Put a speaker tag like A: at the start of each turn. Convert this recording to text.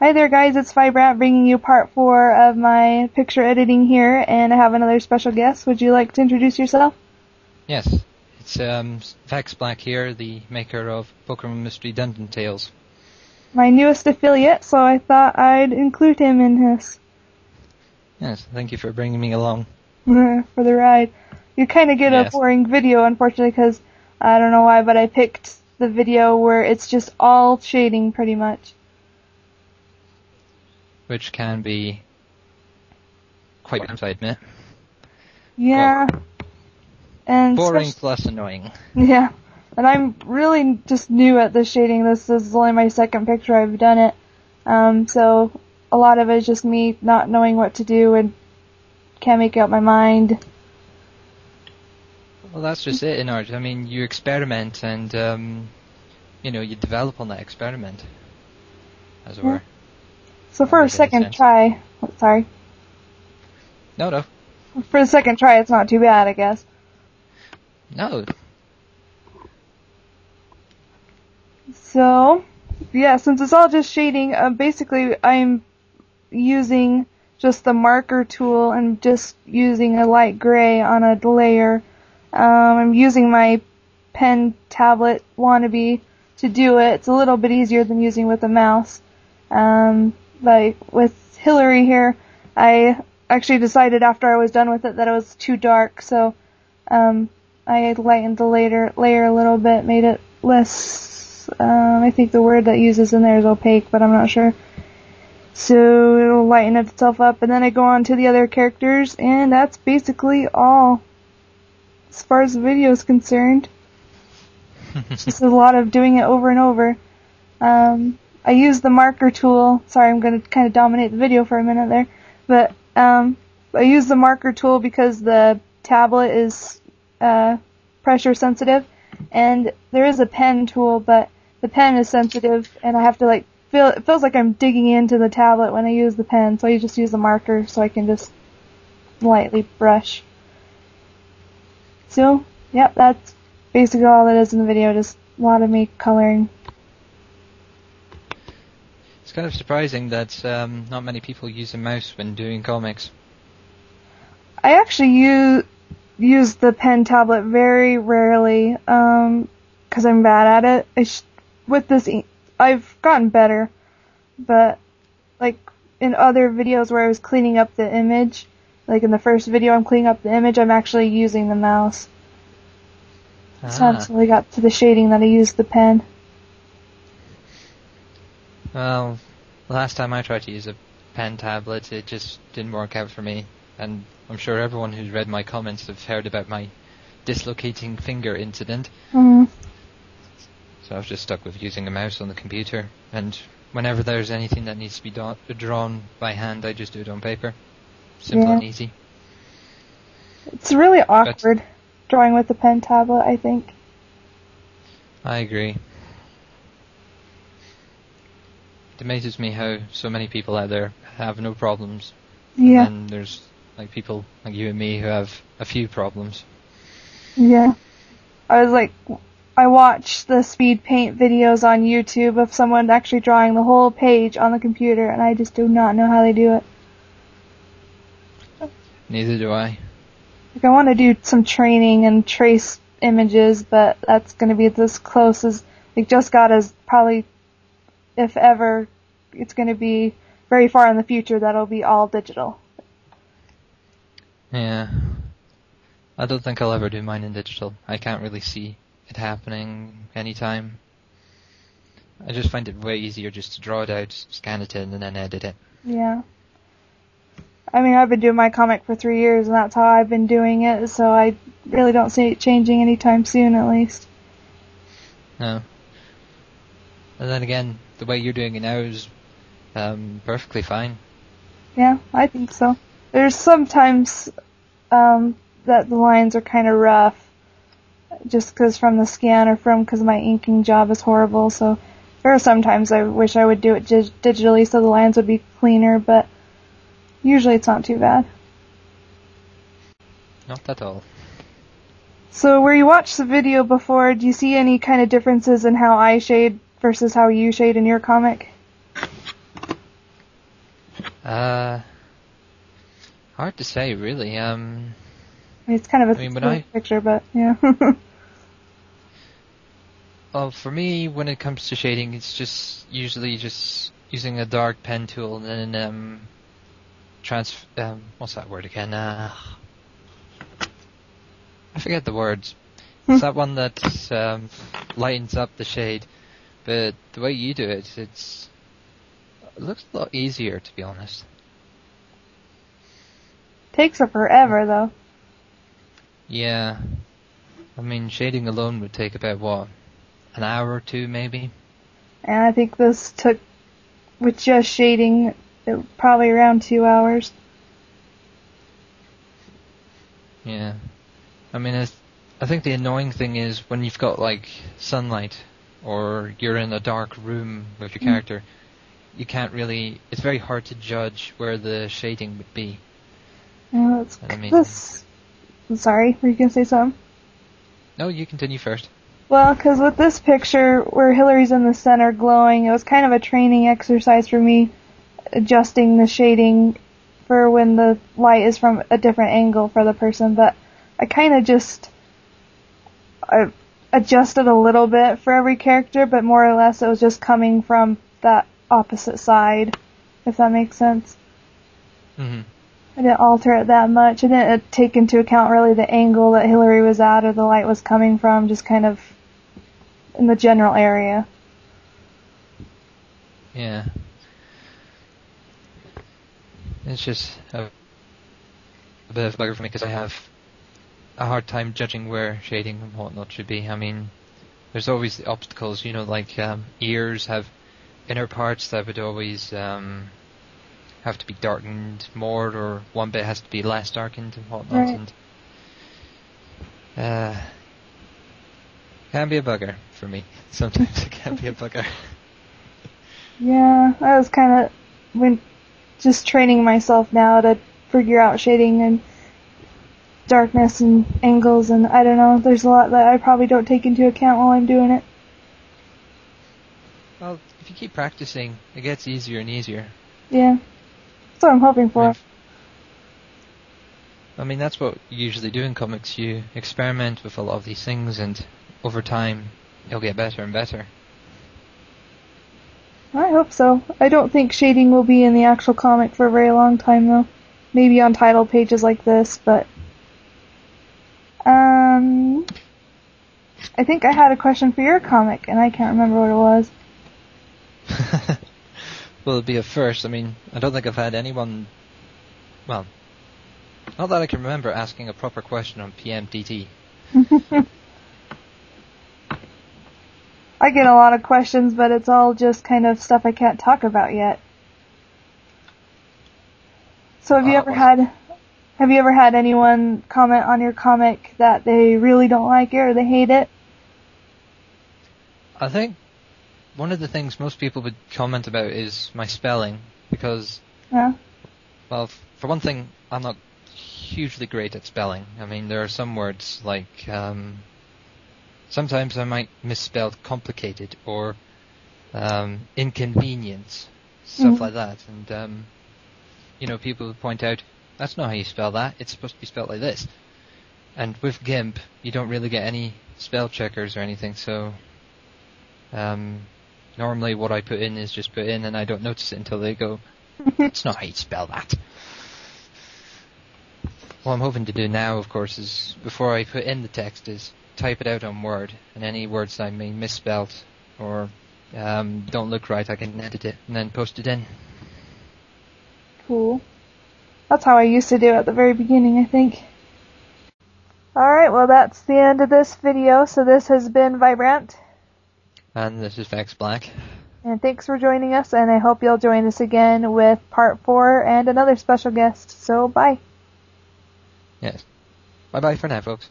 A: Hi there guys, it's Vibrant bringing you part 4 of my picture editing here, and I have another special guest. Would you like to introduce yourself?
B: Yes, it's Vex Black here, the maker of Pokemon Mystery Dungeon Tales.
A: My newest affiliate, so I thought I'd include him in this.
B: Yes, thank you for bringing me along.
A: For the ride. You kind of get a boring video, unfortunately, because I don't know why, but I picked the video where it's just all shading, pretty much.
B: Which can be quite bad, I admit.
A: Yeah.
B: Well,
A: and
B: boring plus annoying.
A: Yeah. And I'm really just new at the shading. This is only my second picture I've done it. So a lot of it is just me not knowing what to do and can't make out my mind.
B: Well, that's just it in art. I mean, you experiment and, you develop on that experiment, as it were.
A: So for a second try, sorry.
B: No.
A: For the second try, it's not too bad, I guess.
B: No.
A: So, yeah, since it's all just shading, basically I'm using just the marker tool and just using a light gray on a layer. I'm using my pen tablet wannabe to do it. It's a little bit easier than using with a mouse. But with Hillary here, I actually decided after I was done with it that it was too dark, so I lightened the layer a little bit, made it less, I think the word that uses in there is opaque, but I'm not sure. So it'll lighten itself up, and then I go on to the other characters, and that's basically all as far as the video is concerned. It's just a lot of doing it over and over. I use the marker tool. Sorry, I'm going to kind of dominate the video for a minute there. But I use the marker tool because the tablet is pressure sensitive, and there is a pen tool, but the pen is sensitive, and I have to it feels like I'm digging into the tablet when I use the pen, so I just use the marker so I can just lightly brush. So, yep, that's basically all it is in the video, just a lot of me coloring.
B: It's kind of surprising that not many people use a mouse when doing comics.
A: I actually use the pen tablet very rarely, because I'm bad at it. With this, I've gotten better, but like in other videos where I was cleaning up the image, like in the first video I'm cleaning up the image, I'm actually using the mouse. So until I got to the shading that I used the pen.
B: Well, the last time I tried to use a pen tablet, it just didn't work out for me. And I'm sure everyone who's read my comments have heard about my dislocating finger incident.
A: Mm-hmm.
B: So I've just stuck with using a mouse on the computer. And whenever there's anything that needs to be drawn by hand, I just do it on paper. Simple and easy. It's
A: really awkward drawing with a pen tablet, I think.
B: I agree. It amazes me how so many people out there have no problems.
A: Yeah.
B: And there's people like you and me who have a few problems.
A: Yeah. I watch the speed paint videos on YouTube of someone actually drawing the whole page on the computer, and I just do not know how they do it.
B: Neither do I.
A: I want to do some training and trace images, but that's going to be as close as, Just Got is probably, if ever, it's going to be very far in the future that'll be all digital.
B: Yeah. I don't think I'll ever do mine in digital. I can't really see it happening anytime. I just find it way easier just to draw it out, scan it in, and then edit it.
A: Yeah. I mean, I've been doing my comic for 3 years, and that's how I've been doing it, so I really don't see it changing anytime soon, at least.
B: No. And then again, the way you're doing it now is perfectly fine.
A: Yeah, I think so. There's sometimes that the lines are kind of rough, just because from the scan or because my inking job is horrible, so there are sometimes I wish I would do it digitally so the lines would be cleaner, but usually it's not too bad.
B: Not at all.
A: So where you watched the video before, do you see any kind of differences in how I shade versus how you shade in your comic?
B: Hard to say, really.
A: It's kind of a picture, but yeah.
B: Well, for me, when it comes to shading, it's just usually just using a dark pen tool and then what's that word again? I forget the words. It's that one that lightens up the shade, but the way you do it, it looks a lot easier, to be honest.
A: Takes her forever, though.
B: Yeah. I mean, shading alone would take about, what, an hour or two, maybe?
A: And I think this took, with just shading, probably around 2 hours.
B: Yeah. I mean, I think the annoying thing is when you've got, like, sunlight, or you're in a dark room with your character, you can't really, it's very hard to judge where the shading would be.
A: I'm sorry, were you going to say something?
B: No, you continue first.
A: Well, because with this picture, where Hillary's in the center glowing, it was kind of a training exercise for me, adjusting the shading for when the light is from a different angle for the person, but I kind of just adjusted a little bit for every character, but more or less it was just coming from that opposite side, if that makes sense.
B: Mm-hmm.
A: I didn't alter it that much. I didn't take into account really the angle that Hillary was at or the light was coming from, just kind of in the general area.
B: Yeah. It's just a bit of a bugger for me because I have a hard time judging where shading and whatnot should be. I mean, there's always the obstacles, like ears have inner parts that would always have to be darkened more, or one bit has to be less darkened and whatnot.
A: Right.
B: And can be a bugger for me. Sometimes it can be a bugger.
A: Yeah, I was kind of just training myself now to figure out shading and darkness and angles, and I don't know, there's a lot that I probably don't take into account while I'm doing it.
B: Well, if you keep practicing, it gets easier and easier.
A: Yeah. That's what I'm hoping for.
B: I mean, that's what you usually do in comics. You experiment with a lot of these things, and over time, you'll get better and better.
A: I hope so. I don't think shading will be in the actual comic for a very long time, though. Maybe on title pages like this, but... I think I had a question for your comic, and I can't remember what it was.
B: Well, it'd be a first. I mean, I don't think I've had anyone... Well, not that I can remember asking a proper question on PMDT.
A: I get a lot of questions, but it's all just kind of stuff I can't talk about yet. So have you ever had anyone comment on your comic that they really don't like it or they hate it?
B: I think one of the things most people would comment about is my spelling, because, well, for one thing, I'm not hugely great at spelling. I mean, there are some words like, sometimes I might misspell complicated or inconvenience, stuff like that. And, people would point out, that's not how you spell that, it's supposed to be spelled like this. And with GIMP, you don't really get any spell checkers or anything, so normally what I put in is just put in and I don't notice it until they go, it's not how you spell that. What I'm hoping to do now, of course, is before I put in the text is type it out on Word, and any words I may misspelled or don't look right, I can edit it and then post it in.
A: Cool. That's how I used to do it at the very beginning, I think. Alright, well that's the end of this video, so this has been Vibrant.
B: And this is Vex Black.
A: And thanks for joining us, and I hope you'll join us again with part 4 and another special guest, so bye.
B: Yes. Bye-bye for now, folks.